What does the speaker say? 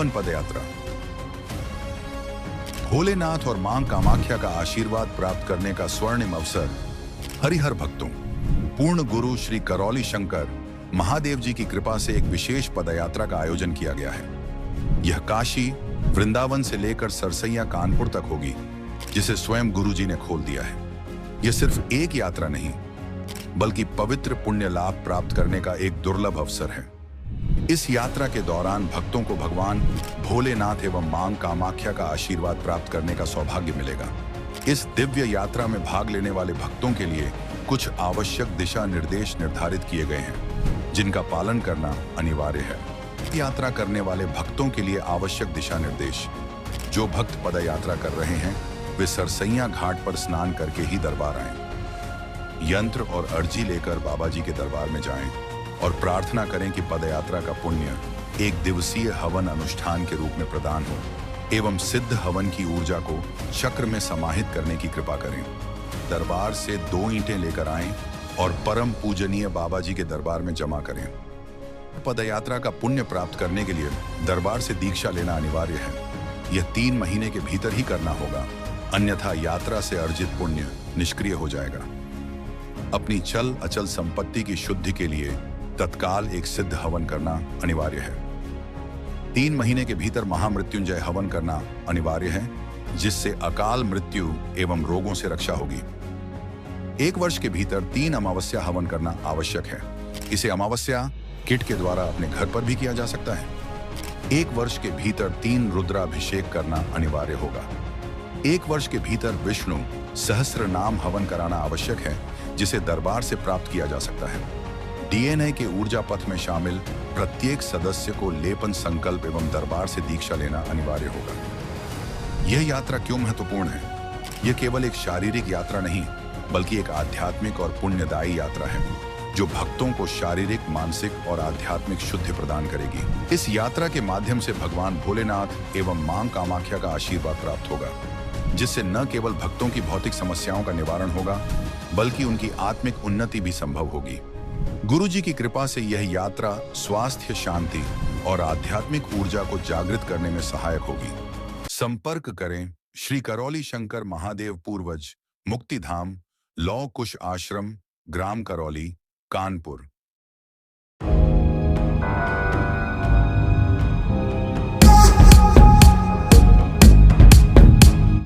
हवन पदयात्रा। भोलेनाथ और मां कामाख्या का आशीर्वाद प्राप्त करने का स्वर्णिम अवसर हरिहर भक्तों, पूर्ण गुरु श्री करौली शंकर महादेव जी की कृपा से एक विशेष पदयात्रा का आयोजन किया गया है। यह काशी, वृंदावन से लेकर सरसैया कानपुर तक होगी, जिसे स्वयं गुरु जी ने खोल दिया है। यह सिर्फ एक यात्रा नहीं, बल्कि पवित्र पुण्य लाभ प्राप्त करने का एक दुर्लभ अवसर है। इस यात्रा के दौरान भक्तों को भगवान भोलेनाथ एवं मां कामाख्या का आशीर्वाद प्राप्त करने का सौभाग्य मिलेगा। इस दिव्य यात्रा में भाग लेने वाले भक्तों के लिए कुछ आवश्यक दिशा निर्देश निर्धारित किए गए हैं, जिनका पालन करना अनिवार्य है। यात्रा करने वाले भक्तों के लिए आवश्यक दिशा निर्देश। जो भक्त पद यात्रा कर रहे हैं, वे सरसैया घाट पर स्नान करके ही दरबार आएं। यंत्र और अर्जी लेकर बाबा जी के दरबार में जाएं और प्रार्थना करें कि पदयात्रा का पुण्य एक दिवसीय हवन अनुष्ठान के रूप में प्रदान हो एवं सिद्ध हवन की ऊर्जा को चक्र में समाहित करने की कृपा करें। दरबार से 2 ईंटें लेकर आएं और परम पूजनीय बाबा जी के दरबार में जमा करें। पदयात्रा का पुण्य प्राप्त करने के लिए दरबार से दीक्षा लेना अनिवार्य है। यह 3 महीने के भीतर ही करना होगा, अन्यथा यात्रा से अर्जित पुण्य निष्क्रिय हो जाएगा। अपनी चल अचल संपत्ति की शुद्धि के लिए तत्काल एक सिद्ध हवन करना अनिवार्य है। 3 महीने के भीतर महामृत्युंजय हवन करना अनिवार्य है, जिससे अकाल मृत्यु एवं रोगों से रक्षा होगी। 1 वर्ष के भीतर 3 अमावस्या हवन करना आवश्यक है। इसे अमावस्या किट के द्वारा अपने घर पर भी किया जा सकता है। 1 वर्ष के भीतर 3 रुद्राभिषेक करना अनिवार्य होगा। 1 वर्ष के भीतर विष्णु सहस्त्र नाम हवन कराना आवश्यक है, जिसे दरबार से प्राप्त किया जा सकता है। डीएनए के ऊर्जा पथ में शामिल प्रत्येक सदस्य को लेपन संकल्प एवं दरबार से दीक्षा लेना अनिवार्य होगा। यह यात्रा क्यों महत्वपूर्ण है? यह केवल एक शारीरिक यात्रा नहीं, बल्कि एक आध्यात्मिक और पुण्यदायी यात्रा है, जो भक्तों को शारीरिक, मानसिक और आध्यात्मिक शुद्धि प्रदान करेगी। इस यात्रा के माध्यम से भगवान भोलेनाथ एवं मां कामाख्या का आशीर्वाद प्राप्त होगा, जिससे न केवल भक्तों की भौतिक समस्याओं का निवारण होगा, बल्कि उनकी आत्मिक उन्नति भी संभव होगी। गुरु जी की कृपा से यह यात्रा स्वास्थ्य, शांति और आध्यात्मिक ऊर्जा को जागृत करने में सहायक होगी। संपर्क करें श्री करौली शंकर महादेव पूर्वज, मुक्तिधाम, लौ कुश आश्रम, ग्राम करौली, कानपुर।